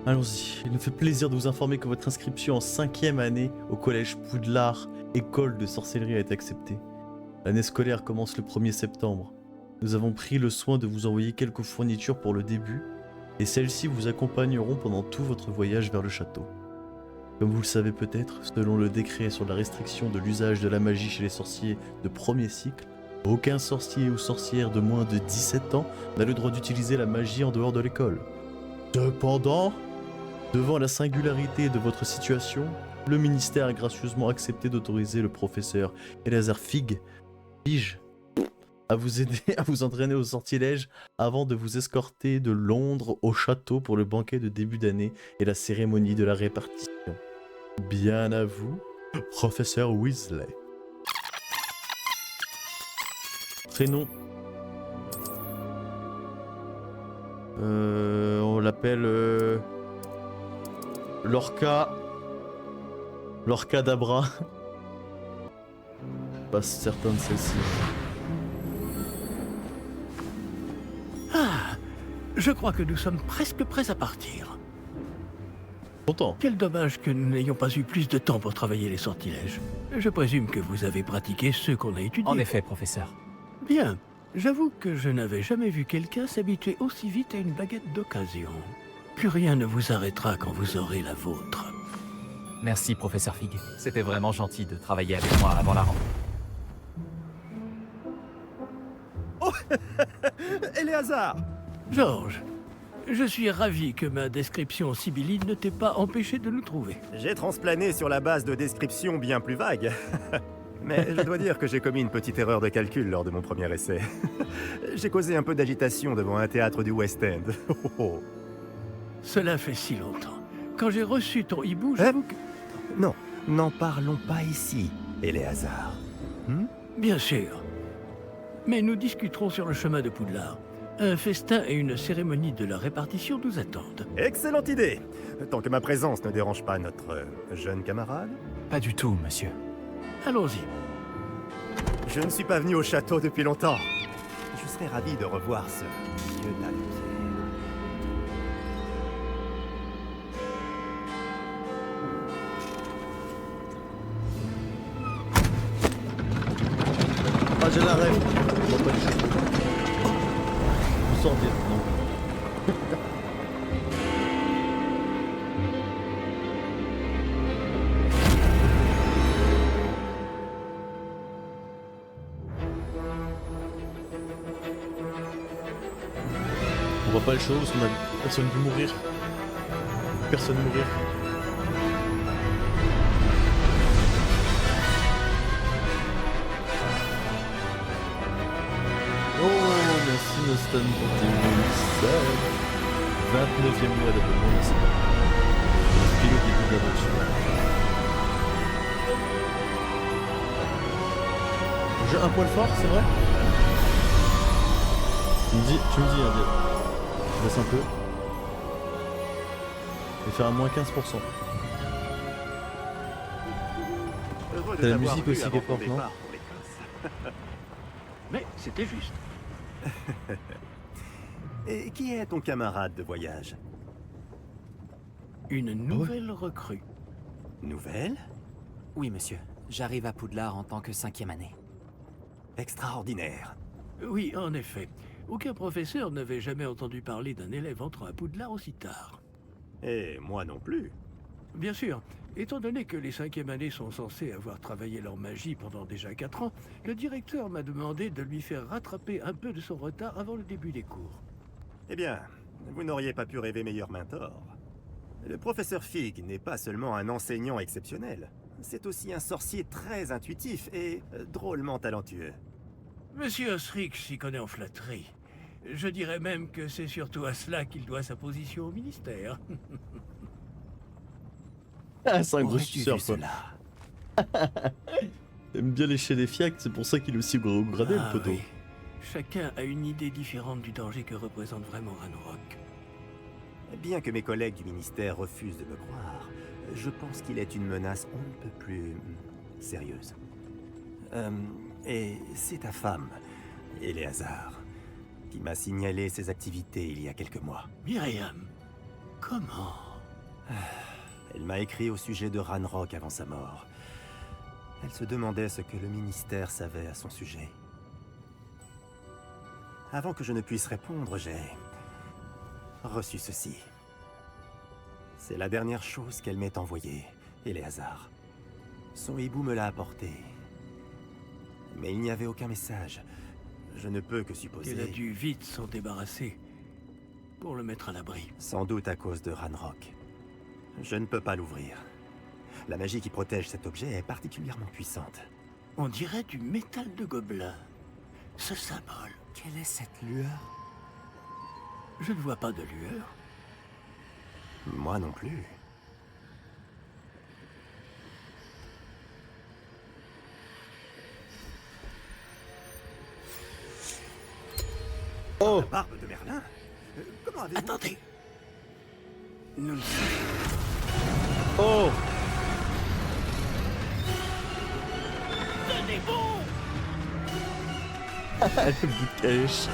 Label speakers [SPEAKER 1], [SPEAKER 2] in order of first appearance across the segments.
[SPEAKER 1] Allons-y. Il nous fait plaisir de vous informer que votre inscription en 5e année au collège Poudlard, école de sorcellerie, a été acceptée. L'année scolaire commence le 1er septembre. Nous avons pris le soin de vous envoyer quelques fournitures pour le début, et celles-ci vous accompagneront pendant tout votre voyage vers le château. Comme vous le savez peut-être, selon le décret sur la restriction de l'usage de la magie chez les sorciers de premier cycle, aucun sorcier ou sorcière de moins de 17 ans n'a le droit d'utiliser la magie en dehors de l'école. Cependant, devant la singularité de votre situation, le ministère a gracieusement accepté d'autoriser le professeur Eleazar Fig, à vous aider à vous entraîner au sortilège avant de vous escorter de Londres au château pour le banquet de début d'année et la cérémonie de la répartition. Bien à vous, professeur Weasley. Prénom. On l'appelle Lorca. Lorca Dabra. Pas certain de celle-ci.
[SPEAKER 2] Ah, je crois que nous sommes presque prêts à partir.
[SPEAKER 1] Content.
[SPEAKER 2] Quel dommage que nous n'ayons pas eu plus de temps pour travailler les sortilèges. Je présume que vous avez pratiqué ceux qu'on a étudiés.
[SPEAKER 3] En effet, professeur.
[SPEAKER 2] Bien. J'avoue que je n'avais jamais vu quelqu'un s'habituer aussi vite à une baguette d'occasion. Plus rien ne vous arrêtera quand vous aurez la vôtre.
[SPEAKER 3] Merci, professeur Fig. C'était vraiment gentil de travailler avec moi avant la rentrée.
[SPEAKER 4] Eleazar!
[SPEAKER 2] Georges, je suis ravi que ma description sibylline ne t'ait pas empêché de nous trouver.
[SPEAKER 4] J'ai transplané sur la base de descriptions bien plus vagues. Mais je dois dire que j'ai commis une petite erreur de calcul lors de mon premier essai. J'ai causé un peu d'agitation devant un théâtre du West End.
[SPEAKER 2] Cela fait si longtemps. Quand j'ai reçu ton hibou, j'avoue que...
[SPEAKER 4] Non, n'en parlons pas ici, Eleazar.
[SPEAKER 2] Bien sûr. Mais nous discuterons sur le chemin de Poudlard. Un festin et une cérémonie de la répartition nous attendent.
[SPEAKER 4] Excellente idée! Tant que ma présence ne dérange pas notre jeune camarade.
[SPEAKER 3] Pas du tout, monsieur.
[SPEAKER 2] Allons-y.
[SPEAKER 4] Je ne suis pas venu au château depuis longtemps. Je serais ravi de revoir ce vieux talentueux.
[SPEAKER 1] Ah, j'ai la rêve. On va pas le château. On sort bien, non. On voit pas le show parce qu'on a personne vu mourir. Personne mourir. Oh, merci Nostan pour tes 29e mois d'abonnement, merci. Depuis le début de l'aventure. J'ai un poil fort, c'est vrai? Tu me dis, hein, Dieu. Je laisse un peu. Je vais faire un moins 15%. T'as la musique aussi qui est forte, non?
[SPEAKER 2] Mais c'était juste.
[SPEAKER 4] Et qui est ton camarade de voyage?
[SPEAKER 2] Une nouvelle recrue.
[SPEAKER 4] Nouvelle?
[SPEAKER 5] Oui, monsieur. J'arrive à Poudlard en tant que 5e année.
[SPEAKER 4] Extraordinaire.
[SPEAKER 2] Oui, en effet. Aucun professeur n'avait jamais entendu parler d'un élève entrant à Poudlard aussi tard.
[SPEAKER 4] Et moi non plus.
[SPEAKER 2] Bien sûr, étant donné que les 5e années sont censées avoir travaillé leur magie pendant déjà 4 ans, le directeur m'a demandé de lui faire rattraper un peu de son retard avant le début des cours.
[SPEAKER 4] Eh bien, vous n'auriez pas pu rêver meilleur mentor. Le professeur Fig n'est pas seulement un enseignant exceptionnel, c'est aussi un sorcier très intuitif et drôlement talentueux.
[SPEAKER 2] Monsieur Osric s'y connaît en flatterie. Je dirais même que c'est surtout à cela qu'il doit sa position au ministère.
[SPEAKER 1] Ah, c'est un gros
[SPEAKER 4] Aurais-tu
[SPEAKER 1] suceur,
[SPEAKER 4] vu
[SPEAKER 1] quoi.
[SPEAKER 4] cela?
[SPEAKER 1] Il aime bien lécher des fiacs, c'est pour ça qu'il est aussi gros gradé,
[SPEAKER 2] Ah
[SPEAKER 1] le poteau.
[SPEAKER 2] oui. Chacun a une idée différente du danger que représente vraiment Ranrock.
[SPEAKER 4] Bien que mes collègues du ministère refusent de me croire, je pense qu'il est une menace on ne peut plus sérieuse. Et c'est ta femme, Eleazar, qui m'a signalé ses activités il y a quelques mois.
[SPEAKER 2] Myriam, comment?
[SPEAKER 4] Elle m'a écrit au sujet de Ranrock avant sa mort. Elle se demandait ce que le ministère savait à son sujet. Avant que je ne puisse répondre, j'ai reçu ceci. C'est la dernière chose qu'elle m'ait envoyée, Éléazar. Son hibou me l'a apporté. Mais il n'y avait aucun message. Je ne peux que supposer...
[SPEAKER 2] qu'elle a dû vite s'en débarrasser pour le mettre à l'abri.
[SPEAKER 4] Sans doute à cause de Ranrock. Je ne peux pas l'ouvrir. La magie qui protège cet objet est particulièrement puissante.
[SPEAKER 2] On dirait du métal de gobelin. Ce symbole.
[SPEAKER 5] Quelle est cette lueur?
[SPEAKER 2] Je ne vois pas de lueur.
[SPEAKER 4] Moi non plus.
[SPEAKER 1] Oh!
[SPEAKER 4] La barbe de Merlin? Comment avez-vous...
[SPEAKER 2] Attendez. Nous le savons.
[SPEAKER 1] Oh!
[SPEAKER 2] Tenez bon!
[SPEAKER 1] Le bout de calèche.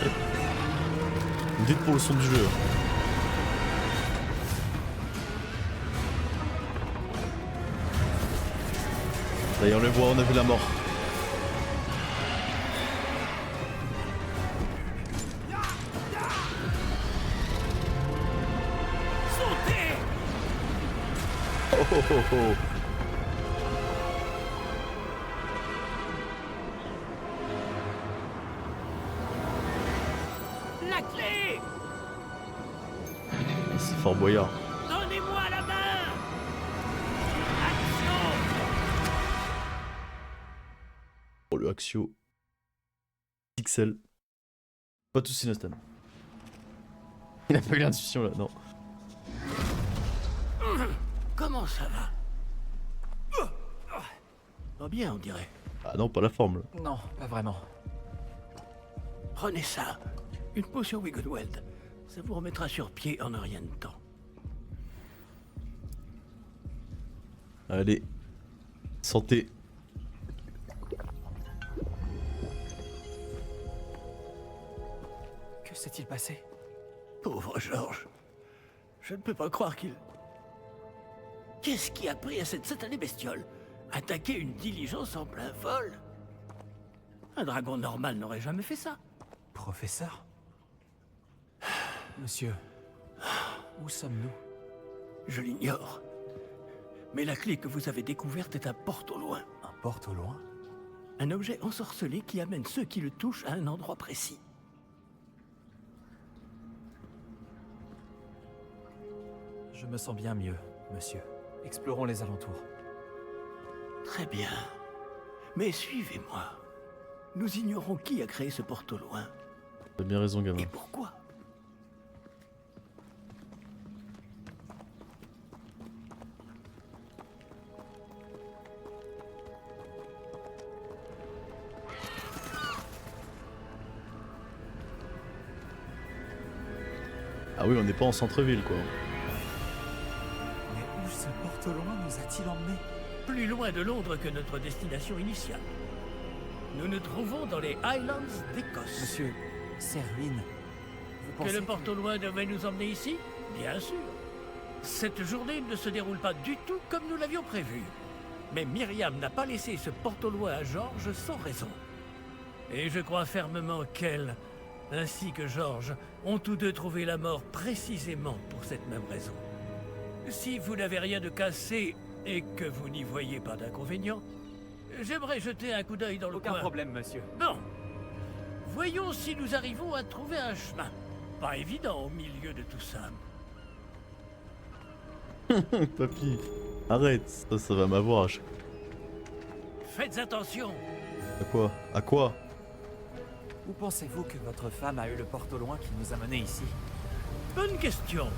[SPEAKER 1] Dites pour le son du jeu. D'ailleurs, on le voit, on a vu la mort.
[SPEAKER 2] Sautez!
[SPEAKER 1] Oh oh oh oh!
[SPEAKER 2] La clé!
[SPEAKER 1] C'est Fort Boyard.
[SPEAKER 2] Donnez-moi la main! Action!
[SPEAKER 1] Oh, le Axio. Pixel. Pas de soucis, Nostan. Il a pas eu l'intuition là, non.
[SPEAKER 2] Comment ça va? Va bien, on dirait.
[SPEAKER 1] Ah non, pas la forme là.
[SPEAKER 3] Non, pas vraiment.
[SPEAKER 2] Prenez ça. Une potion Wiggleweld. Ça vous remettra sur pied en un rien de temps.
[SPEAKER 1] Allez. Santé.
[SPEAKER 3] Que s'est-il passé?
[SPEAKER 2] Pauvre Georges. Je ne peux pas croire qu'il... Qu'est-ce qui a pris à cette satanée bestiole? Attaquer une diligence en plein vol? Un dragon normal n'aurait jamais fait ça.
[SPEAKER 3] Professeur? Monsieur, où sommes-nous?
[SPEAKER 2] Je l'ignore. Mais la clé que vous avez découverte est un porte au loin.
[SPEAKER 3] Un porte au loin?
[SPEAKER 2] Un objet ensorcelé qui amène ceux qui le touchent à un endroit précis.
[SPEAKER 3] Je me sens bien mieux, monsieur. Explorons les alentours.
[SPEAKER 2] Très bien. Mais suivez-moi. Nous ignorons qui a créé ce porte au loin.
[SPEAKER 1] T'as bien raison, gamin.
[SPEAKER 2] Et pourquoi?
[SPEAKER 1] Ah oui, on n'est pas en centre-ville quoi.
[SPEAKER 3] Mais où ce porte au loin nous a-t-il emmenés?
[SPEAKER 2] Plus loin de Londres que notre destination initiale. Nous nous trouvons dans les Highlands d'Écosse.
[SPEAKER 5] Monsieur, ces ruines. Vous
[SPEAKER 2] Que
[SPEAKER 5] pensez
[SPEAKER 2] le porte au loin devait nous emmener ici? Bien sûr. Cette journée ne se déroule pas du tout comme nous l'avions prévu. Mais Myriam n'a pas laissé ce porte au loin à Georges sans raison. Et je crois fermement qu'elle, ainsi que Georges, ont tous deux trouvé la mort précisément pour cette même raison. Si vous n'avez rien de cassé et que vous n'y voyez pas d'inconvénient, j'aimerais jeter un coup d'œil dans le
[SPEAKER 3] Aucun
[SPEAKER 2] coin.
[SPEAKER 3] problème, monsieur.
[SPEAKER 2] Bon. Voyons si nous arrivons à trouver un chemin. Pas évident au milieu de tout ça.
[SPEAKER 1] Papy, arrête, ça va m'avoir à chaque...
[SPEAKER 2] Faites attention.
[SPEAKER 1] À quoi? À quoi?
[SPEAKER 3] Où pensez-vous que votre femme a eu le porte au loin qui nous a menés ici?
[SPEAKER 2] Bonne question.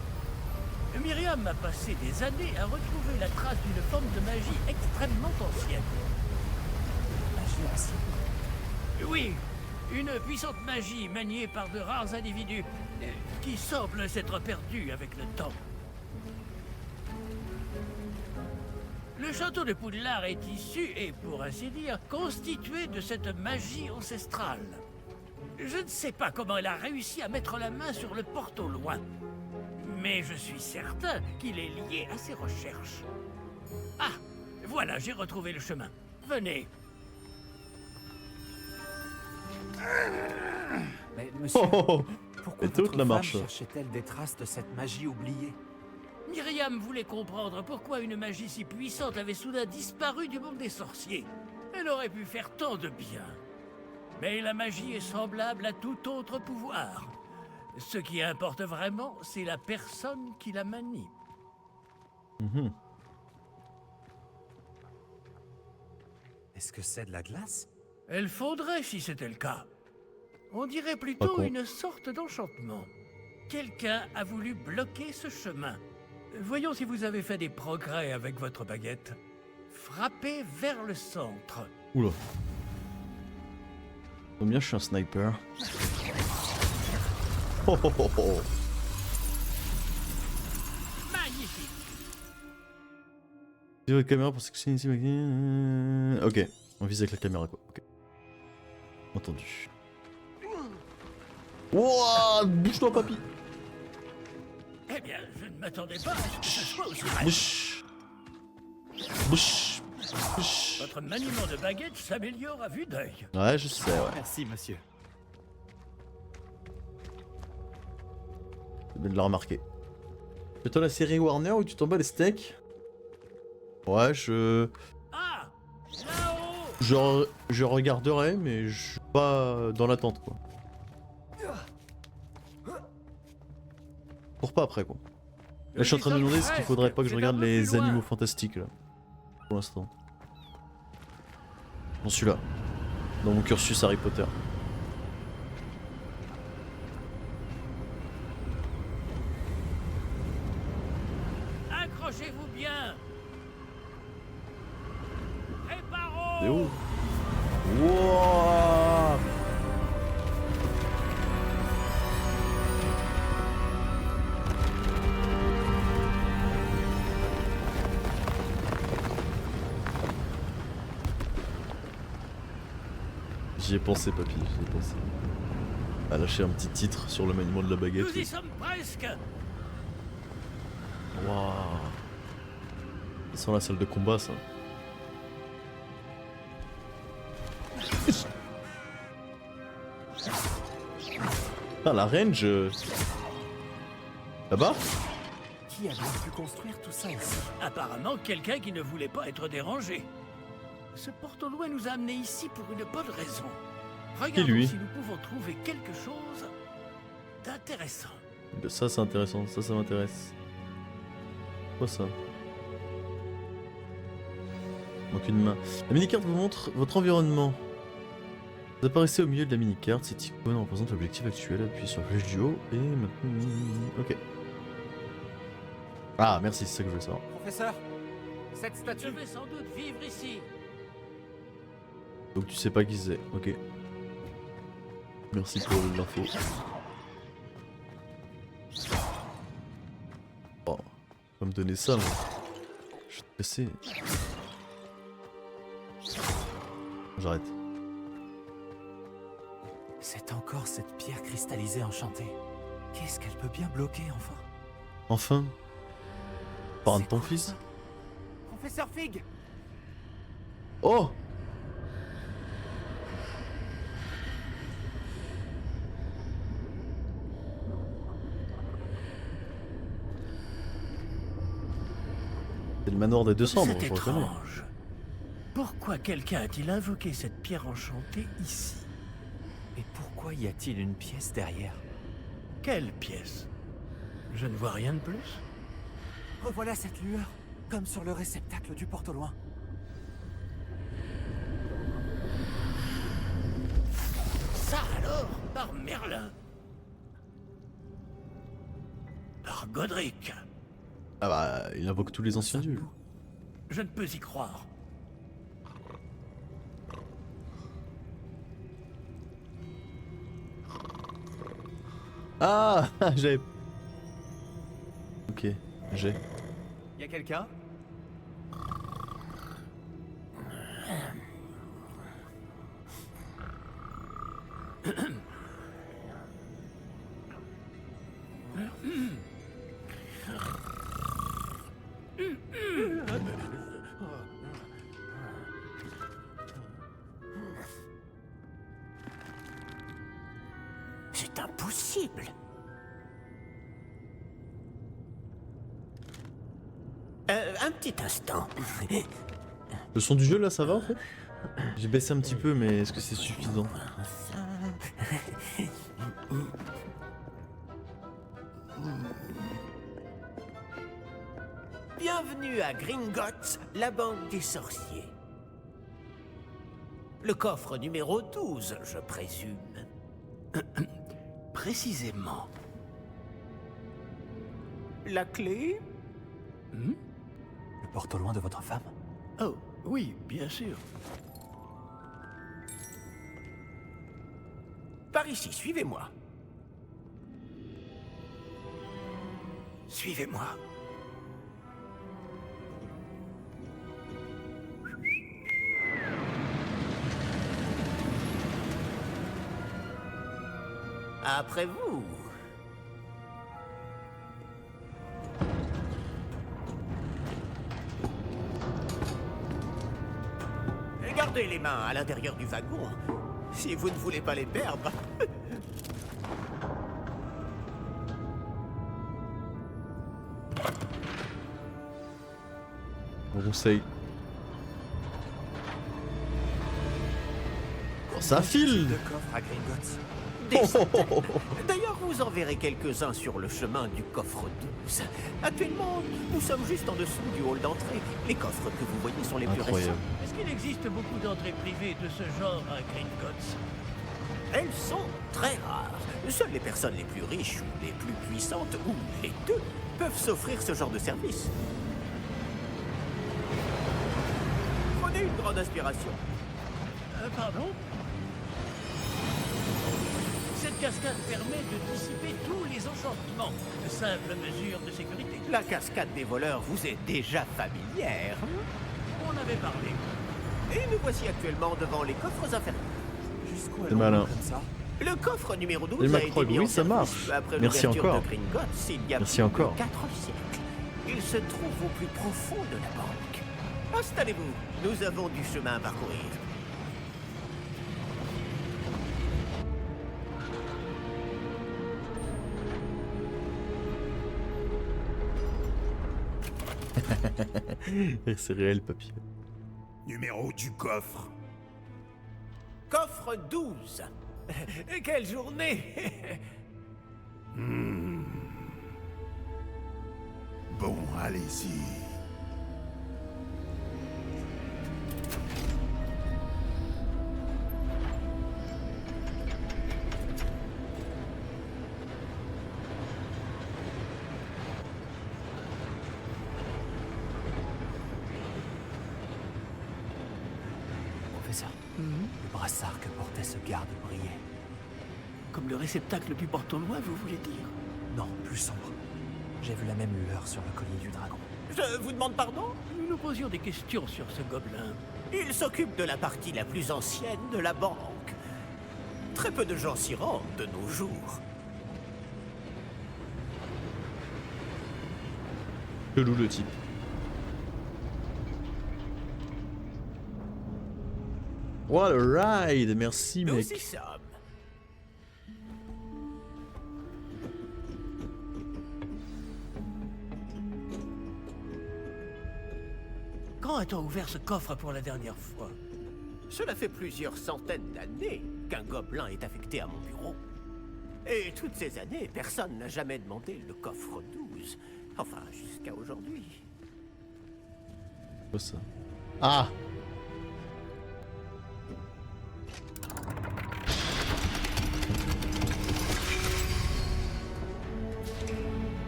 [SPEAKER 2] Myriam a passé des années à retrouver la trace d'une forme de magie extrêmement ancienne.
[SPEAKER 3] Magie ancienne?
[SPEAKER 2] Oui, une puissante magie maniée par de rares individus qui semble s'être perdue avec le temps. Le château de Poudlard est issu et, pour ainsi dire, constitué de cette magie ancestrale. Je ne sais pas comment elle a réussi à mettre la main sur le porte au loin. Mais je suis certain qu'il est lié à ses recherches. Ah, voilà, j'ai retrouvé le chemin. Venez.
[SPEAKER 5] Mais monsieur,
[SPEAKER 1] Oh, oh, oh.
[SPEAKER 5] pourquoi
[SPEAKER 1] Et toute
[SPEAKER 5] votre
[SPEAKER 1] la
[SPEAKER 5] femme
[SPEAKER 1] marche.
[SPEAKER 5] cherchait-elle des traces de cette magie oubliée?
[SPEAKER 2] Myriam voulait comprendre pourquoi une magie si puissante avait soudain disparu du monde des sorciers. Elle aurait pu faire tant de bien. Mais la magie est semblable à tout autre pouvoir. Ce qui importe vraiment, c'est la personne qui la manie.
[SPEAKER 1] Mhm.
[SPEAKER 5] Est-ce que c'est de la glace?
[SPEAKER 2] Elle faudrait si c'était le cas. On dirait
[SPEAKER 1] Pas
[SPEAKER 2] plutôt
[SPEAKER 1] con.
[SPEAKER 2] une sorte d'enchantement. Quelqu'un a voulu bloquer ce chemin. Voyons si vous avez fait des progrès avec votre baguette. Frappez vers le centre.
[SPEAKER 1] Oula. Combien je suis un sniper? Oh, oh, oh, oh.
[SPEAKER 2] Magnifique.
[SPEAKER 1] Visez votre caméra pour sélectionner ici. Ok, on vise avec la caméra quoi. Ok. Entendu. Wouah, bouge-toi papy.
[SPEAKER 2] Eh bien, je ne m'attendais pas à ce que ce soit aussi rapide.
[SPEAKER 1] Bouche. Bouche. Bouche.
[SPEAKER 2] Votre maniement de baguette s'améliore à vue d'œil.
[SPEAKER 1] Ouais, je sais, ouais.
[SPEAKER 5] Merci, monsieur.
[SPEAKER 1] C'est bien de la remarquer. Fais-toi la série Warner où tu t'en bats les steaks? Ouais,
[SPEAKER 2] Ah, là-haut.
[SPEAKER 1] je regarderai, mais je suis pas dans l'attente quoi. Cours pas après quoi. Là, je suis en train de me demander ce qu'il faudrait pas que je regarde les animaux fantastiques là. Pour l'instant. Dans celui-là. Dans mon cursus Harry Potter.
[SPEAKER 2] Accrochez-vous bien. Préparons.
[SPEAKER 1] C'est où? Wouah! J'y ai pensé, papy, j'y ai pensé. À lâcher un petit titre sur le maniement de la baguette.
[SPEAKER 2] Nous y sommes presque.
[SPEAKER 1] Waouh! Ça sent la salle de combat, ça. Ah, la range. Là-bas?
[SPEAKER 5] Qui a bien pu construire tout ça ici?
[SPEAKER 2] Apparemment, quelqu'un qui ne voulait pas être dérangé. Ce porte-au-loin nous a amenés ici pour une bonne raison. Regardons
[SPEAKER 1] lui
[SPEAKER 2] si nous pouvons trouver quelque chose d'intéressant.
[SPEAKER 1] Ça, c'est intéressant. Ça m'intéresse. Quoi ça? Manque une main. La mini-carte vous montre votre environnement. Vous apparaissez au milieu de la mini-carte. Cette icône représente l'objectif actuel. Appuyez sur la flèche du haut et maintenant... Ok. Ah, merci, c'est ça que je voulais savoir.
[SPEAKER 5] Professeur, cette
[SPEAKER 2] Je
[SPEAKER 5] statue...
[SPEAKER 2] vais sans doute vivre ici.
[SPEAKER 1] Donc tu sais pas qui c'est. Ok. Merci pour l'info. Oh, va me donner ça, moi. Je vais te casser. J'arrête.
[SPEAKER 5] C'est encore cette pierre cristallisée enchantée. Qu'est-ce qu'elle peut bien bloquer, enfin?
[SPEAKER 1] Enfin. Parle de
[SPEAKER 5] C'est
[SPEAKER 1] ton
[SPEAKER 5] quoi,
[SPEAKER 1] fils.
[SPEAKER 5] ça? Professeur Fig!
[SPEAKER 1] Oh! C'est le manoir des 200,
[SPEAKER 2] C'est
[SPEAKER 1] je reconnais.
[SPEAKER 2] étrange. Pourquoi quelqu'un a-t-il invoqué cette pierre enchantée ici?
[SPEAKER 5] Et pourquoi y a-t-il une pièce derrière?
[SPEAKER 2] Quelle pièce? Je ne vois rien de plus.
[SPEAKER 5] Revoilà cette lueur, comme sur le réceptacle du porte-au-loin.
[SPEAKER 2] Ça alors, par Merlin. Par Godric.
[SPEAKER 1] Ah bah, il invoque tous les anciens dieux.
[SPEAKER 2] Je ne peux y croire.
[SPEAKER 1] Ah! J'ai... Ok, j'ai.
[SPEAKER 5] Y a quelqu'un?
[SPEAKER 6] Un petit instant.
[SPEAKER 1] Le son du jeu là, ça va en fait? J'ai baissé un petit peu, mais est-ce que c'est suffisant?
[SPEAKER 6] Bienvenue à Gringotts, la banque des sorciers. Le coffre numéro 12, je présume.
[SPEAKER 2] Précisément.
[SPEAKER 6] La clé?
[SPEAKER 5] Le porte au loin de votre femme?
[SPEAKER 2] Oh, oui, bien sûr.
[SPEAKER 6] Par ici, suivez-moi. Suivez-moi. Après vous. Gardez les mains à l'intérieur du wagon, si vous ne voulez pas les perdre.
[SPEAKER 1] Bon conseil. Oh, ça file!
[SPEAKER 6] De coffre à Gringotts. D'ailleurs, vous en verrez quelques-uns sur le chemin du coffre 12. Actuellement, nous sommes juste en dessous du hall d'entrée. Les coffres que vous voyez sont les plus
[SPEAKER 1] Incroyable.
[SPEAKER 6] récents.
[SPEAKER 2] Est-ce qu'il existe beaucoup d'entrées privées de ce genre à Gringotts?
[SPEAKER 6] Elles sont très rares. Seules les personnes les plus riches ou les plus puissantes, ou les deux, peuvent s'offrir ce genre de service. Prenez une grande inspiration.
[SPEAKER 2] Pardon? Cette cascade permet de dissiper tous les enchantements. De simples mesures de sécurité.
[SPEAKER 6] La cascade des voleurs vous est déjà familière.
[SPEAKER 2] On avait parlé.
[SPEAKER 6] Et nous voici actuellement devant les coffres inférieurs.
[SPEAKER 5] Jusqu'où
[SPEAKER 1] C'est
[SPEAKER 5] elle
[SPEAKER 1] malin.
[SPEAKER 5] remonte comme ça?
[SPEAKER 6] Le coffre numéro 12
[SPEAKER 1] Et
[SPEAKER 6] a été
[SPEAKER 1] Macroy,
[SPEAKER 6] mis
[SPEAKER 1] oui,
[SPEAKER 6] en
[SPEAKER 1] ça
[SPEAKER 6] service
[SPEAKER 1] marche.
[SPEAKER 6] après
[SPEAKER 1] Merci
[SPEAKER 6] l'ouverture
[SPEAKER 1] encore.
[SPEAKER 6] de Gringotts il y a
[SPEAKER 1] Merci
[SPEAKER 6] plus
[SPEAKER 1] encore.
[SPEAKER 6] de 4 siècles. Il se trouve au plus profond de la banque. Installez-vous, nous avons du chemin à parcourir.
[SPEAKER 1] C'est réel, papier.
[SPEAKER 7] Numéro du coffre.
[SPEAKER 6] Coffre 12. Quelle journée.
[SPEAKER 7] Bon, allez-y.
[SPEAKER 5] Professeur, le brassard que portait ce garde brillait.
[SPEAKER 2] Comme le réceptacle du porte-au-loin, vous voulez dire?
[SPEAKER 5] Non, plus sombre. J'ai vu la même lueur sur le collier du dragon.
[SPEAKER 6] Je vous demande pardon?
[SPEAKER 2] Nous nous posions des questions sur ce gobelin.
[SPEAKER 6] Il s'occupe de la partie la plus ancienne de la banque. Très peu de gens s'y rendent de nos jours.
[SPEAKER 1] Chelou le type. What a ride! Merci,
[SPEAKER 6] Nous
[SPEAKER 1] mec.
[SPEAKER 6] y sommes.
[SPEAKER 2] Quand a-t-on ouvert ce coffre pour la dernière fois?
[SPEAKER 6] Cela fait plusieurs centaines d'années qu'un gobelin est affecté à mon bureau. Et toutes ces années, personne n'a jamais demandé le coffre 12. Enfin, jusqu'à aujourd'hui.
[SPEAKER 1] Quoi ça? Ah!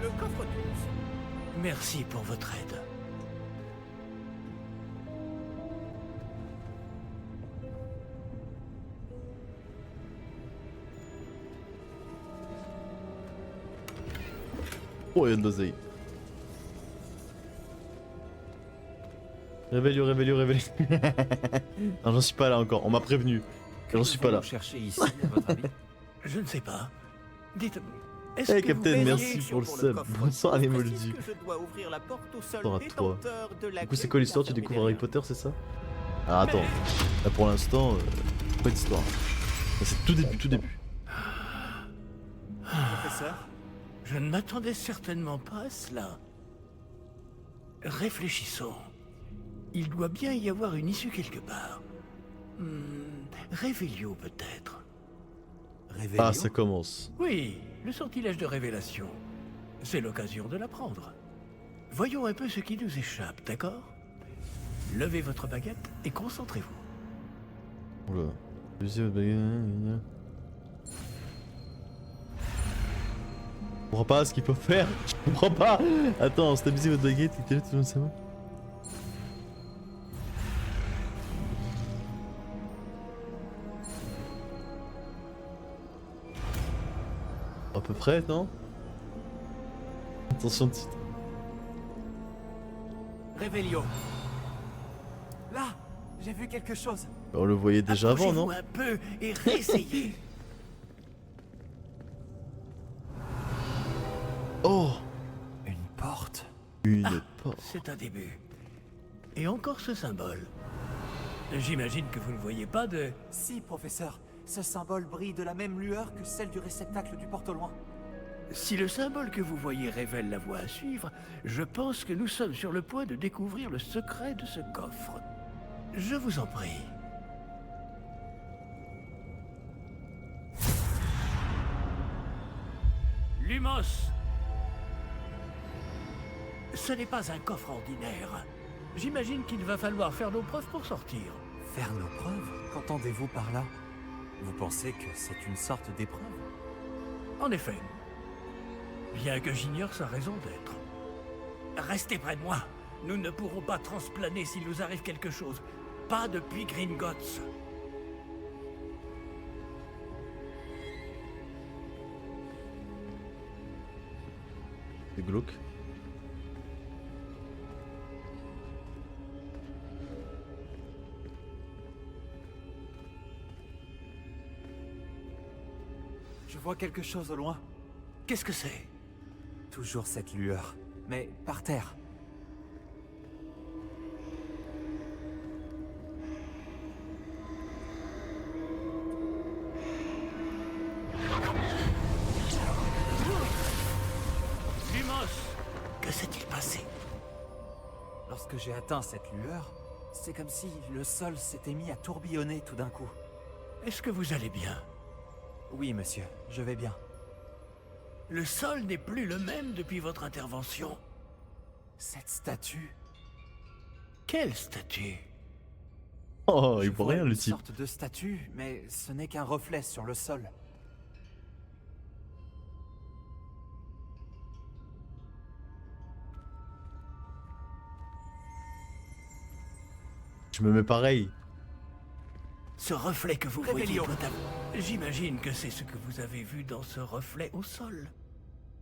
[SPEAKER 6] Le coffre 12.
[SPEAKER 2] Merci pour votre aide.
[SPEAKER 1] Oh, il y a de l'oseille. Réveille, réveille, réveille. Non, j'en suis pas là encore. On m'a prévenu. J'en suis pas là.
[SPEAKER 3] Chercher ici, à votre avis?
[SPEAKER 2] Je ne sais pas. Dites, est-ce
[SPEAKER 1] Hey,
[SPEAKER 2] que
[SPEAKER 1] Captain,
[SPEAKER 2] vous...
[SPEAKER 1] merci pour le sub.
[SPEAKER 6] coffre
[SPEAKER 1] Bonsoir, les
[SPEAKER 6] 12
[SPEAKER 1] moldus.
[SPEAKER 6] précise que je dois ouvrir la porte au seul
[SPEAKER 1] Bonsoir à toi.
[SPEAKER 6] détenteur de la
[SPEAKER 1] Du coup, c'est
[SPEAKER 6] clé
[SPEAKER 1] quoi l'histoire?
[SPEAKER 6] qui
[SPEAKER 1] Tu
[SPEAKER 6] a
[SPEAKER 1] découvres
[SPEAKER 6] fermé
[SPEAKER 1] Harry Potter, c'est ça? Ah, attends. Là, pour l'instant, pas d'histoire. Là, c'est tout début, tout début.
[SPEAKER 5] Professeur,
[SPEAKER 2] Je ne m'attendais certainement pas à cela. Réfléchissons. Il doit bien y avoir une issue quelque part. Révélio peut-être.
[SPEAKER 5] Réveillon.
[SPEAKER 1] Ah, ça commence.
[SPEAKER 2] Oui, le sortilège de révélation. C'est l'occasion de l'apprendre. Voyons un peu ce qui nous échappe, d'accord? Levez votre baguette et concentrez-vous.
[SPEAKER 1] Oula. Je comprends pas ce qu'il faut faire. Je comprends pas. Attends, stabilisez votre baguette. Il était là tout le monde, c'est bon. À peu près, non? Attention de suite.
[SPEAKER 5] Réveillon. Là, j'ai vu quelque chose.
[SPEAKER 1] On le voyait déjà avant, non?
[SPEAKER 2] Approchez-vous un peu et réessayez.
[SPEAKER 1] Oh!
[SPEAKER 5] Une porte.
[SPEAKER 1] Une porte.
[SPEAKER 2] C'est un début. Et encore ce symbole. J'imagine que vous ne voyez pas de...
[SPEAKER 5] Si, professeur. Ce symbole brille de la même lueur que celle du réceptacle du porte au loin.
[SPEAKER 2] Si le symbole que vous voyez révèle la voie à suivre, je pense que nous sommes sur le point de découvrir le secret de ce coffre. Je vous en prie. Lumos! Ce n'est pas un coffre ordinaire. J'imagine qu'il va falloir faire nos preuves pour sortir.
[SPEAKER 5] Faire nos preuves? Qu'entendez-vous par là? Vous pensez que c'est une sorte d'épreuve?
[SPEAKER 2] En effet. Bien que j'ignore sa raison d'être. Restez près de moi. Nous ne pourrons pas transplaner s'il nous arrive quelque chose. Pas depuis Gringotts.
[SPEAKER 1] C'est glauque.
[SPEAKER 5] Je vois quelque chose au loin.
[SPEAKER 2] Qu'est-ce que c'est?
[SPEAKER 5] Toujours cette lueur. Mais par terre.
[SPEAKER 2] Lumos! Que s'est-il passé?
[SPEAKER 5] Lorsque j'ai atteint cette lueur, c'est comme si le sol s'était mis à tourbillonner tout d'un coup.
[SPEAKER 2] Est-ce que vous allez bien?
[SPEAKER 5] Oui, monsieur, je vais bien.
[SPEAKER 2] Le sol n'est plus le même depuis votre intervention.
[SPEAKER 5] Cette statue...
[SPEAKER 2] Quelle statue?
[SPEAKER 1] Oh,
[SPEAKER 5] Je
[SPEAKER 1] il voit
[SPEAKER 5] vois
[SPEAKER 1] rien
[SPEAKER 5] une
[SPEAKER 1] le type.
[SPEAKER 5] sorte de statue, mais ce n'est qu'un reflet sur le sol.
[SPEAKER 1] Je me mets pareil.
[SPEAKER 2] Ce reflet que vous voyez
[SPEAKER 5] Réveillon.
[SPEAKER 2] doit avoir... J'imagine que c'est ce que vous avez vu dans ce reflet au sol.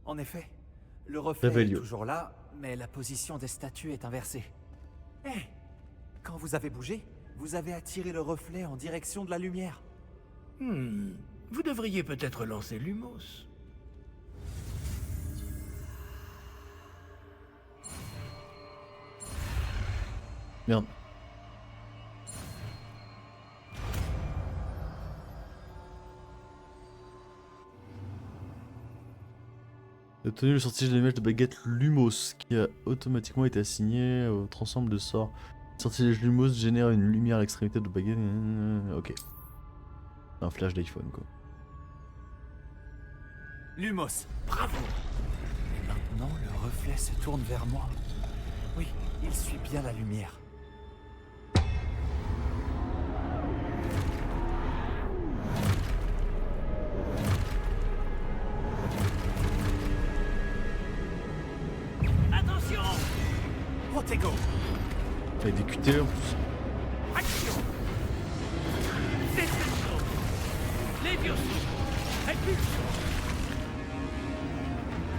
[SPEAKER 5] En effet, le reflet
[SPEAKER 1] Réveillon.
[SPEAKER 5] est toujours là, mais la position des statues est inversée. Eh, quand vous avez bougé, vous avez attiré le reflet en direction de la lumière.
[SPEAKER 2] Vous devriez peut-être lancer Lumos.
[SPEAKER 1] Merde. J'ai obtenu le sortilège de l'image de baguette Lumos qui a automatiquement été assigné à votre ensemble de sorts. Le sortilège Lumos génère une lumière à l'extrémité de baguette. Ok. Un flash d'iPhone quoi.
[SPEAKER 5] Lumos.
[SPEAKER 2] Bravo!
[SPEAKER 5] Et maintenant, le reflet se tourne vers moi. Oui, il suit bien la lumière.
[SPEAKER 2] Attention!
[SPEAKER 5] Protego.
[SPEAKER 1] Avec des QT en plus.
[SPEAKER 2] Action! Descenso! Levioso! Repulso!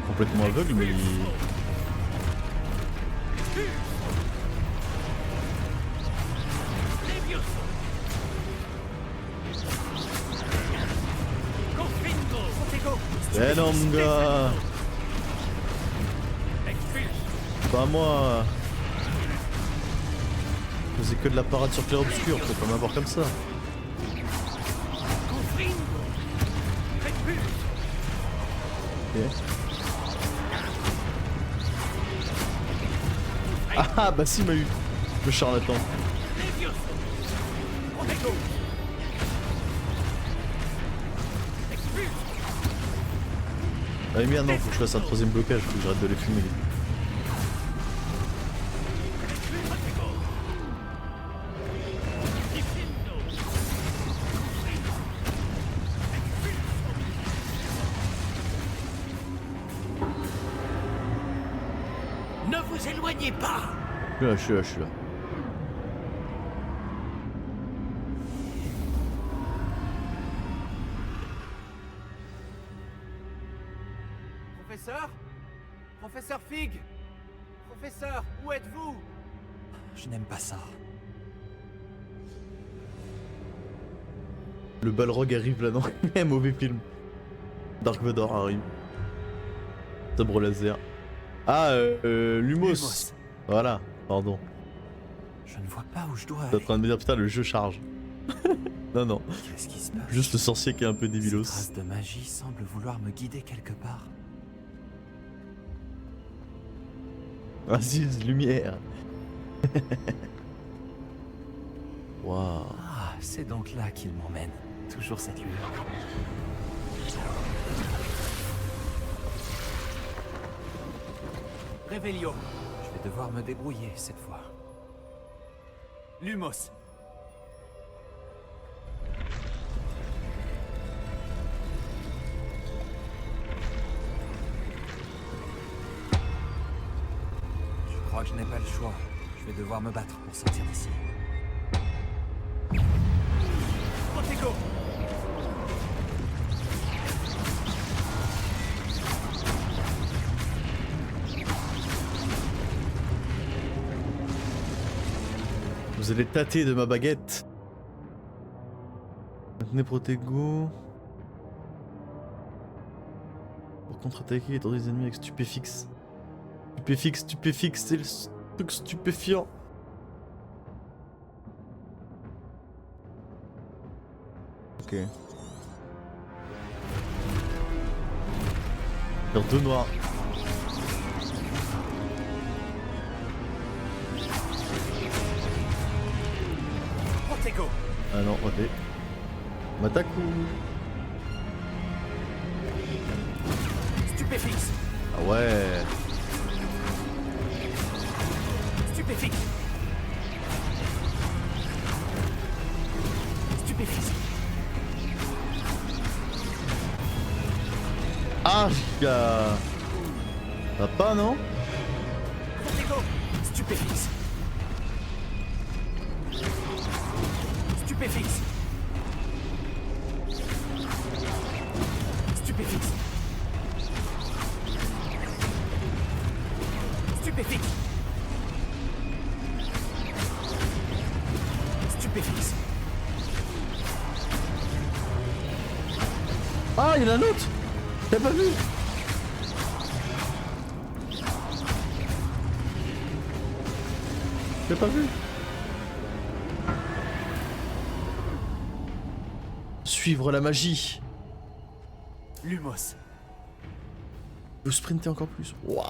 [SPEAKER 1] Complètement aveugle mais il...
[SPEAKER 2] Levioso! Confringo!
[SPEAKER 5] Protego.
[SPEAKER 1] Eh non mon gars!
[SPEAKER 2] Expulso!
[SPEAKER 1] Pas moi! Je faisais que de la parade sur clair obscur, faut pas m'avoir comme ça.
[SPEAKER 2] Confringo! Repulso!
[SPEAKER 1] Ok. Ah bah si, il m'a eu. Le charlatan.
[SPEAKER 2] Levioso. Protego. Expulse.
[SPEAKER 1] Ah mais non, faut que je fasse un troisième blocage, faut que j'arrête de les fumer.
[SPEAKER 2] Protego. Diffindo. Ne vous éloignez pas.
[SPEAKER 1] Je suis là.
[SPEAKER 5] Professeur? Professeur Fig? Professeur, où êtes-vous? Je n'aime pas ça.
[SPEAKER 1] Le Balrog arrive là, non? Un mauvais film. Dark Vador arrive. Sabre laser. Ah, Lumos. Voilà, pardon.
[SPEAKER 5] Je ne vois pas où je dois
[SPEAKER 1] T'es en
[SPEAKER 5] aller.
[SPEAKER 1] train de me dire, putain, le jeu charge. Non, non.
[SPEAKER 5] Qu'est-ce qui se passe?
[SPEAKER 1] Juste le sorcier qui est un peu
[SPEAKER 5] Ces
[SPEAKER 1] débilos.
[SPEAKER 5] traces de magie semblent vouloir me guider quelque part.
[SPEAKER 1] Aziz, lumière. Waouh.
[SPEAKER 5] Ah, c'est donc là qu'il m'emmène. Toujours cette lueur. Réveillon. Je vais devoir me débrouiller cette fois. Lumos. Je crois que je n'ai pas le choix. Je vais devoir me battre pour sortir d'ici.
[SPEAKER 2] Protego.
[SPEAKER 1] Vous allez tâter de ma baguette. Maintenez Protego. Pour contre-attaquer et étourdir les ennemis avec stupéfixe. Stupéfixe, c'est le truc stupéfiant. Ok. Sur deux noirs.
[SPEAKER 2] Protego.
[SPEAKER 1] Ah non, raté. M'attaque ou...
[SPEAKER 2] Stupéfixe.
[SPEAKER 1] Ah ouais.
[SPEAKER 2] Stupéfixe. Stupéfixe.
[SPEAKER 1] Ah, gars. Ça va pas, non?
[SPEAKER 2] Protego. Stupéfixe. Stupéfixe. Stupéfixe. Stupéfixe. Stupéfixe.
[SPEAKER 1] Ah, il y en a un autre. T'as pas vu? J'ai pas vu. Suivre la magie.
[SPEAKER 5] Lumos.
[SPEAKER 1] Vous sprinter encore plus. Waouh.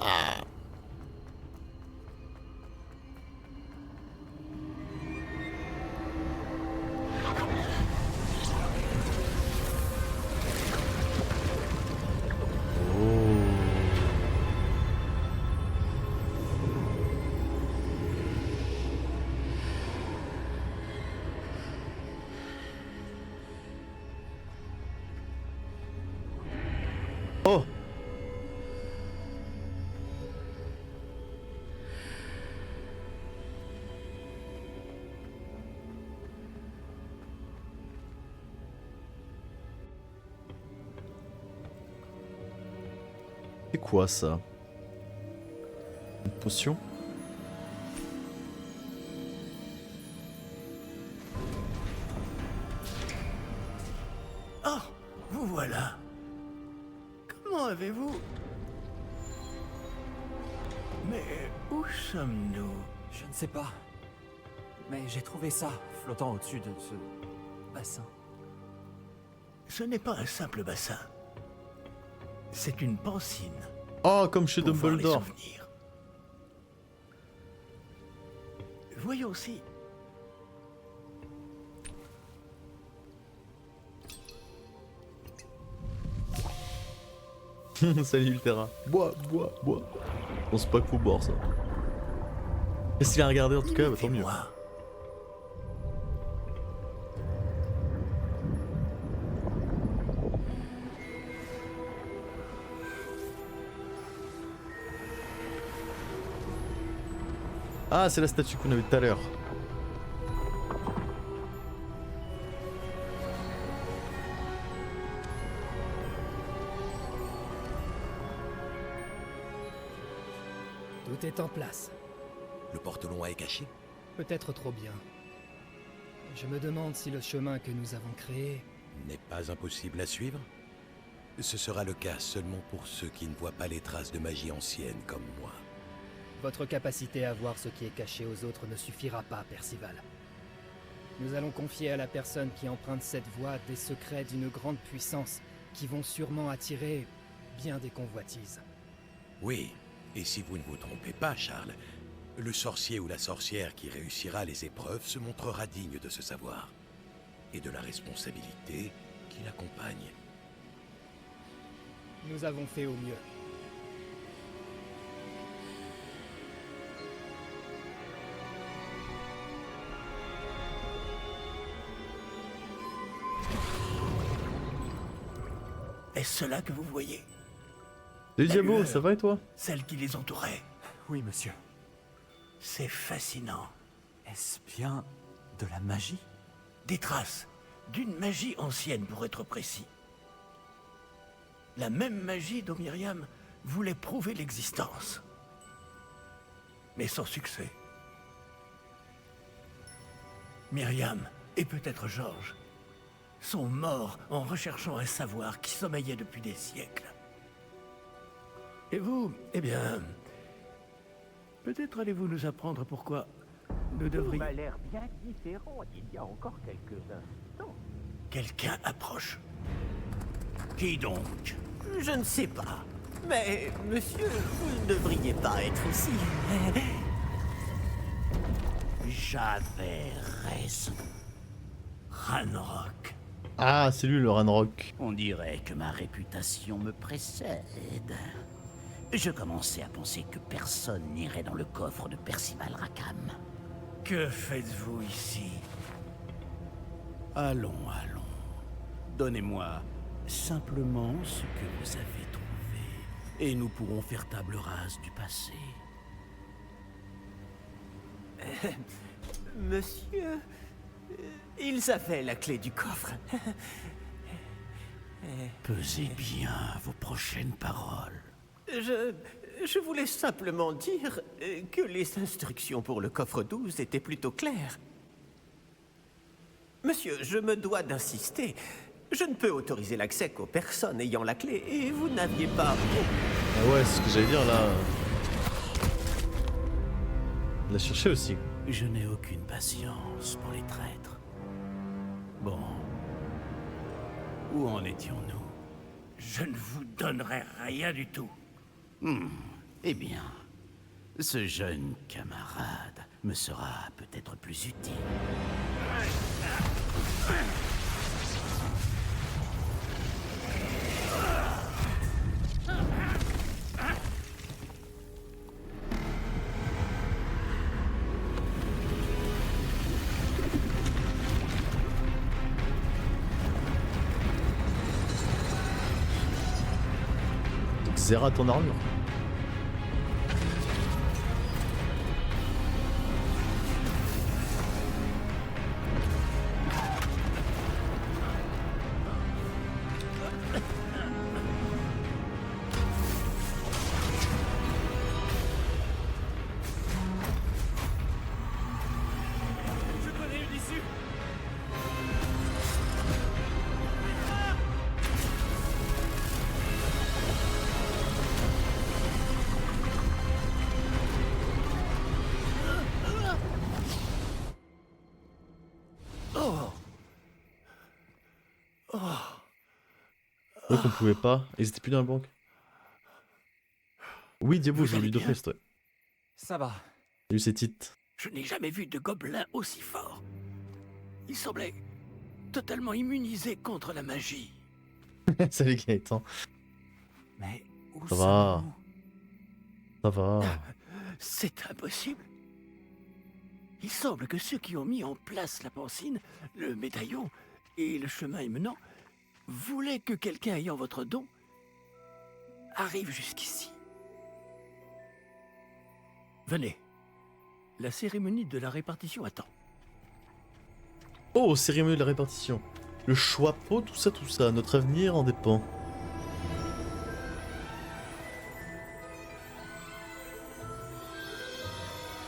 [SPEAKER 1] Oh. C'est quoi ça? Une potion?
[SPEAKER 2] Oh, vous voilà. Comment avez-vous... Mais où sommes-nous?
[SPEAKER 5] Je ne sais pas. Mais j'ai trouvé ça flottant au-dessus de ce bassin.
[SPEAKER 2] Ce n'est pas un simple bassin. C'est une pancine.
[SPEAKER 1] Oh, comme chez
[SPEAKER 2] pour voir les
[SPEAKER 1] Dumbledore.
[SPEAKER 2] souvenirs. voyons si...
[SPEAKER 1] Salut Ultera. Bois. Je pense pas qu'il faut boire ça. Qu'est-ce qu'il a regardé en tout cas, bah, tant mieux.
[SPEAKER 2] Moi.
[SPEAKER 1] Ah, c'est la statue qu'on avait tout à l'heure.
[SPEAKER 8] Tout est en place.
[SPEAKER 7] Le porte-loin est caché?
[SPEAKER 8] Peut-être trop bien. Je me demande si le chemin que nous avons créé...
[SPEAKER 7] N'est pas impossible à suivre? Ce sera le cas seulement pour ceux qui ne voient pas les traces de magie ancienne comme moi.
[SPEAKER 8] Votre capacité à voir ce qui est caché aux autres ne suffira pas, Percival. Nous allons confier à la personne qui emprunte cette voie des secrets d'une grande puissance qui vont sûrement attirer bien des convoitises.
[SPEAKER 7] Oui, et si vous ne vous trompez pas, Charles, le sorcier ou la sorcière qui réussira les épreuves se montrera digne de ce savoir et de la responsabilité qui l'accompagne.
[SPEAKER 8] Nous avons fait au mieux.
[SPEAKER 2] Est-ce cela que vous voyez?
[SPEAKER 1] Salut
[SPEAKER 2] La
[SPEAKER 1] Diabo,
[SPEAKER 2] lueur.
[SPEAKER 1] ça va et toi?
[SPEAKER 2] Celle qui les entourait.
[SPEAKER 5] Oui, monsieur.
[SPEAKER 2] C'est fascinant.
[SPEAKER 5] Est-ce bien de la magie?
[SPEAKER 2] Des traces d'une magie ancienne pour être précis. La même magie dont Myriam voulait prouver l'existence. Mais sans succès. Myriam, et peut-être Georges, sont morts en recherchant un savoir qui sommeillait depuis des siècles. Et vous, eh bien... Peut-être allez-vous nous apprendre pourquoi nous devrions...
[SPEAKER 6] m'a l'air bien différent d'il y a encore quelques instants.
[SPEAKER 2] Quelqu'un approche. Qui donc?
[SPEAKER 6] Je ne sais pas. Mais, monsieur, vous ne devriez pas être ici.
[SPEAKER 2] J'avais raison. Ranrock.
[SPEAKER 1] Ah, c'est lui le Ranrock.
[SPEAKER 9] On dirait que ma réputation me précède. Je commençais à penser que personne n'irait dans le coffre de Percival Rackham.
[SPEAKER 2] Que faites-vous ici?
[SPEAKER 9] Allons. Donnez-moi simplement ce que vous avez trouvé. Et nous pourrons faire table rase du passé.
[SPEAKER 6] Monsieur, ils avaient la clé du coffre.
[SPEAKER 9] Pesez bien vos prochaines paroles.
[SPEAKER 6] Je voulais simplement dire que les instructions pour le coffre 12 étaient plutôt claires. Monsieur, je me dois d'insister. Je ne peux autoriser l'accès qu'aux personnes ayant la clé, et vous n'aviez pas...
[SPEAKER 1] Ah ouais, c'est ce que j'allais dire là. On l'a cherché aussi.
[SPEAKER 9] Je n'ai aucune patience pour les traîtres. Bon. Où en étions-nous?
[SPEAKER 2] Je ne vous donnerai rien du tout.
[SPEAKER 9] Eh bien, ce jeune camarade me sera peut-être plus utile.
[SPEAKER 1] Zera ton armure.
[SPEAKER 5] Je connais une issue.
[SPEAKER 1] Donc on pouvait pas. Ils étaient plus dans la banque. Oui, Diabo, je lui
[SPEAKER 2] allez
[SPEAKER 1] de
[SPEAKER 2] bien?
[SPEAKER 1] prest, ouais.
[SPEAKER 5] Ça va.
[SPEAKER 1] J'ai eu ses titres.
[SPEAKER 2] Je n'ai jamais vu de gobelin aussi fort. Il semblait totalement immunisé contre la magie.
[SPEAKER 1] Salut Gaëtan.
[SPEAKER 5] Mais où
[SPEAKER 1] Ça va.
[SPEAKER 5] sommes-nous?
[SPEAKER 1] Ça va.
[SPEAKER 2] C'est impossible. Il semble que ceux qui ont mis en place la pancine, le médaillon et le chemin émenant voulaient que quelqu'un ayant votre don arrive jusqu'ici. Venez. La cérémonie de la répartition attend.
[SPEAKER 1] Oh, cérémonie de la répartition. Le choix pot, tout ça. Notre avenir en dépend.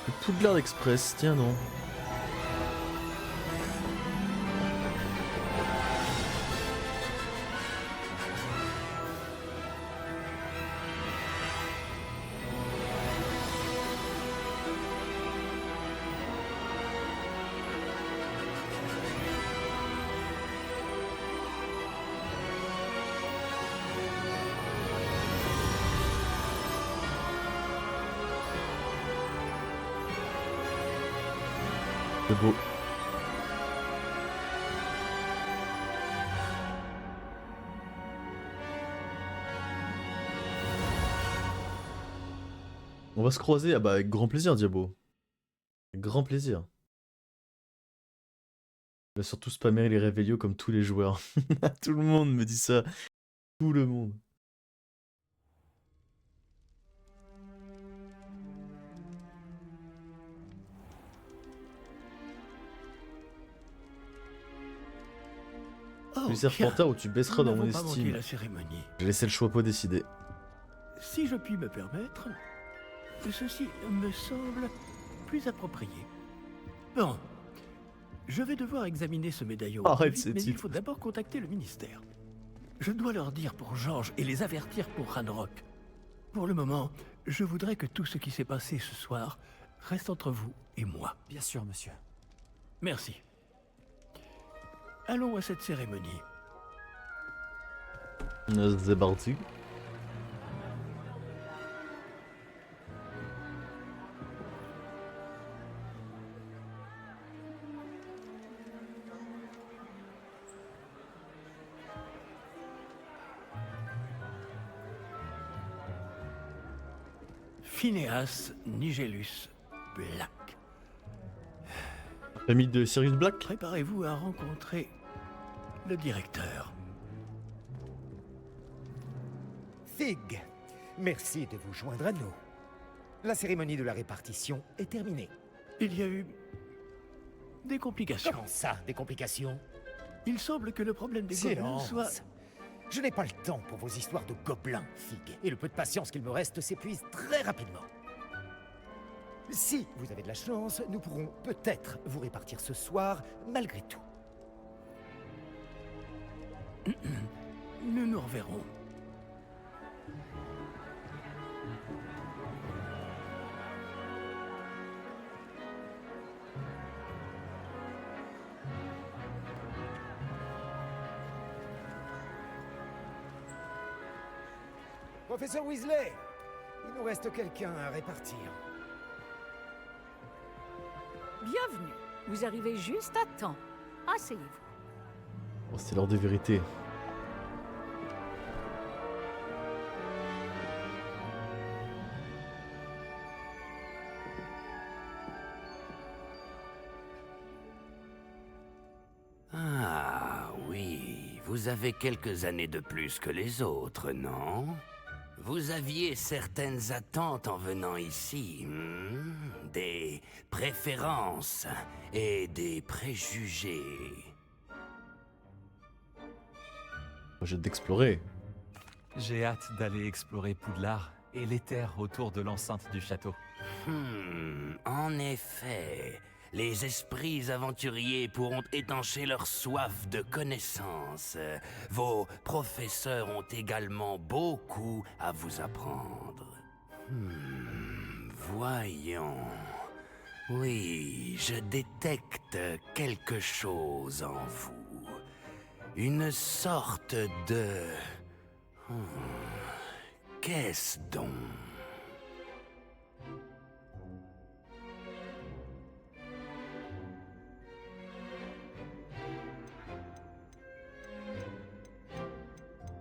[SPEAKER 1] Le Poudlard Express, tiens non. C'est beau. On va se croiser, ah bah avec grand plaisir Diabo. Avec grand plaisir. On va surtout spammer les Réveillos comme tous les joueurs. Tout le monde me dit ça. Tout le monde.
[SPEAKER 2] Oh,
[SPEAKER 1] Tu
[SPEAKER 2] bien.
[SPEAKER 1] Serpentard ou tu baisseras
[SPEAKER 2] Nous
[SPEAKER 1] dans mon
[SPEAKER 2] n'avons pas manqué
[SPEAKER 1] estime.
[SPEAKER 2] la cérémonie.
[SPEAKER 1] J'ai laissé le choix pour décider.
[SPEAKER 2] Si je puis me permettre, ceci me semble plus approprié. Bon, je vais devoir examiner ce médaillon.
[SPEAKER 1] Arrête
[SPEAKER 2] vite,
[SPEAKER 1] ces
[SPEAKER 2] mais il
[SPEAKER 1] titres.
[SPEAKER 2] faut d'abord contacter le ministère. Je dois leur dire pour Georges et les avertir pour Ranrock. Pour le moment, je voudrais que tout ce qui s'est passé ce soir reste entre vous et moi.
[SPEAKER 5] Bien sûr, monsieur.
[SPEAKER 2] Merci. Allons à cette cérémonie.
[SPEAKER 1] C'est parti.
[SPEAKER 2] Phineas Nigellus Black.
[SPEAKER 1] Famille de Sirius Black.
[SPEAKER 2] Préparez-vous à rencontrer le directeur.
[SPEAKER 10] Fig, merci de vous joindre à nous. La cérémonie de la répartition est terminée.
[SPEAKER 2] Il y a eu des complications.
[SPEAKER 10] Comment ça, des complications?
[SPEAKER 2] Il semble que le problème des gobelins
[SPEAKER 10] Silence.
[SPEAKER 2] soit...
[SPEAKER 10] Je n'ai pas le temps pour vos histoires de gobelins, Fig. Et le peu de patience qu'il me reste s'épuise très rapidement. Si vous avez de la chance, nous pourrons peut-être vous répartir ce soir, malgré tout.
[SPEAKER 2] Nous nous reverrons.
[SPEAKER 10] Professeur Weasley, il nous reste quelqu'un à répartir.
[SPEAKER 11] Bienvenue. Vous arrivez juste à temps. Asseyez-vous.
[SPEAKER 1] Oh, c'est l'heure de vérité.
[SPEAKER 9] Ah oui, vous avez quelques années de plus que les autres, non? Vous aviez certaines attentes en venant ici, des préférences et des préjugés.
[SPEAKER 1] J'ai d'explorer.
[SPEAKER 3] J'ai hâte d'aller explorer Poudlard et les terres autour de l'enceinte du château.
[SPEAKER 9] En effet, les esprits aventuriers pourront étancher leur soif de connaissances. Vos professeurs ont également beaucoup à vous apprendre. Voyons. Oui, je détecte quelque chose en vous. Une sorte de... Qu'est-ce donc?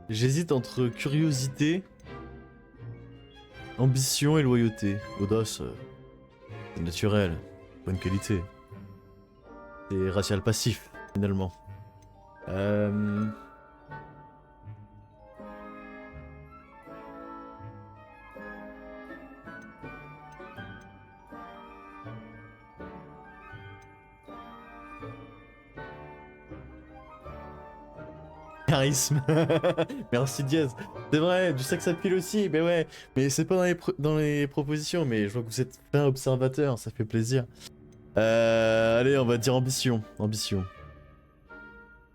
[SPEAKER 1] J'hésite entre curiosité, ambition et loyauté. Audace, c'est naturel, bonne qualité. C'est racial passif, finalement. Charisme. Merci Diaz. C'est vrai, du sex appeal aussi, mais ouais. Mais c'est pas dans les propositions, mais je vois que vous êtes fin observateur, ça fait plaisir. Allez, on va dire ambition. Ambition.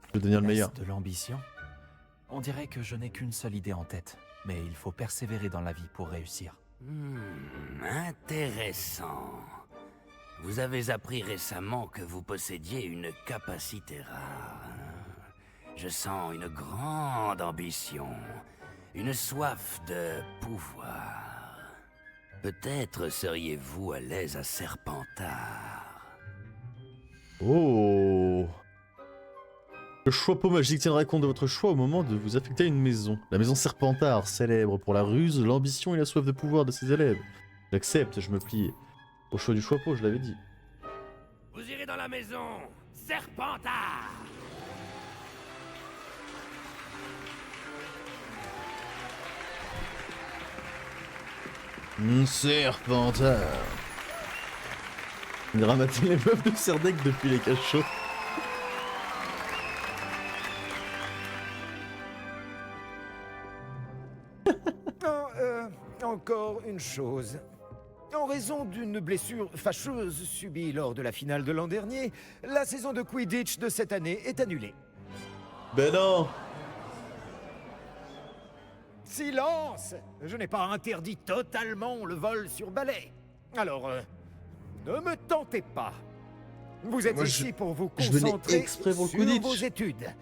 [SPEAKER 1] Je veux devenir le meilleur.
[SPEAKER 3] De l'ambition? On dirait que je n'ai qu'une seule idée en tête, mais il faut persévérer dans la vie pour réussir.
[SPEAKER 9] Intéressant. Vous avez appris récemment que vous possédiez une capacité rare. Je sens une grande ambition, une soif de pouvoir. Peut-être seriez-vous à l'aise à Serpentard.
[SPEAKER 1] Oh! Le choix-peau magique tiendra compte de votre choix au moment de vous affecter à une maison. La maison Serpentard, célèbre pour la ruse, l'ambition et la soif de pouvoir de ses élèves. J'accepte, je me plie. Au choix du choix-peau, je l'avais dit.
[SPEAKER 2] Vous irez dans la maison Serpentard.
[SPEAKER 1] Serpentard. Il ramasse les meufs de Serdec depuis les cachots.
[SPEAKER 10] Encore une chose. En raison d'une blessure fâcheuse subie lors de la finale de l'an dernier, la saison de Quidditch de cette année est annulée.
[SPEAKER 1] Ben non!
[SPEAKER 10] Silence! Je n'ai pas interdit totalement le vol sur balai. Alors, ne me tentez pas. Vous êtes ici pour vous concentrer sur vos études.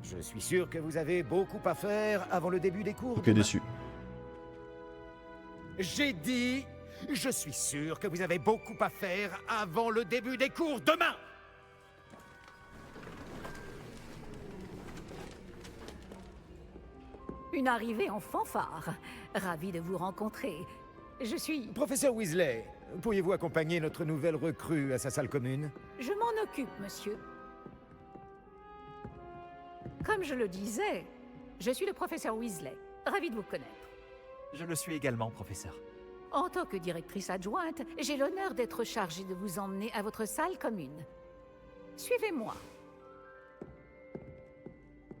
[SPEAKER 10] Je suis sûr que vous avez beaucoup à faire avant le début des cours.
[SPEAKER 1] Ok, déçu.
[SPEAKER 10] J'ai dit, je suis sûr que vous avez beaucoup à faire avant le début des cours demain.
[SPEAKER 11] Une arrivée en fanfare. Ravi de vous rencontrer. Je suis...
[SPEAKER 10] Professeur Weasley, pourriez-vous accompagner notre nouvelle recrue à sa salle commune?
[SPEAKER 11] Je m'en occupe, monsieur. Comme je le disais, je suis le professeur Weasley. Ravi de vous connaître.
[SPEAKER 3] Je le suis également, professeur.
[SPEAKER 11] En tant que directrice adjointe, j'ai l'honneur d'être chargée de vous emmener à votre salle commune. Suivez-moi.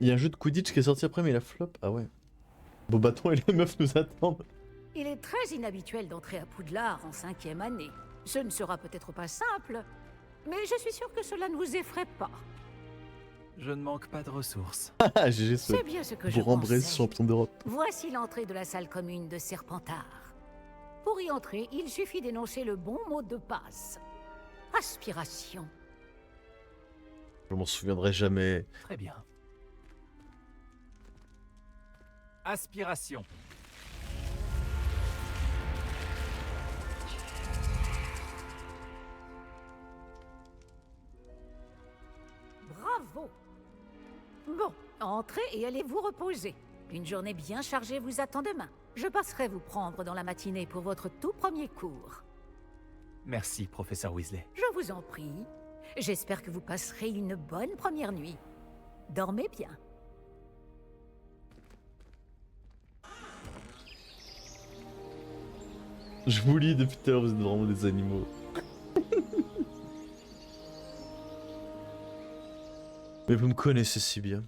[SPEAKER 1] Il y a un jeu de Quidditch qui est sorti après, mais il a flop. Ah ouais. Beau bâton et les meufs nous attendent.
[SPEAKER 11] Il est très inhabituel d'entrer à Poudlard en 5e année. Ce ne sera peut-être pas simple, mais je suis sûre que cela ne vous effraie pas.
[SPEAKER 3] Je ne manque pas de ressources.
[SPEAKER 1] GG,
[SPEAKER 11] c'est bien ce que je
[SPEAKER 1] Bourg-en-Bresse,
[SPEAKER 11] pensais.
[SPEAKER 1] champion d'Europe.
[SPEAKER 11] Voici l'entrée de la salle commune de Serpentard. Pour y entrer, il suffit d'énoncer le bon mot de passe. Aspiration.
[SPEAKER 1] Je m'en souviendrai jamais.
[SPEAKER 3] Très bien. Aspiration.
[SPEAKER 11] Bravo. Bon, entrez et allez vous reposer. Une journée bien chargée vous attend demain. Je passerai vous prendre dans la matinée pour votre tout premier cours.
[SPEAKER 3] Merci, professeur Weasley.
[SPEAKER 11] Je vous en prie. J'espère que vous passerez une bonne première nuit. Dormez bien.
[SPEAKER 1] Je vous lis depuis tout à l'heure, vous êtes vraiment des animaux. Mais vous me connaissez si bien.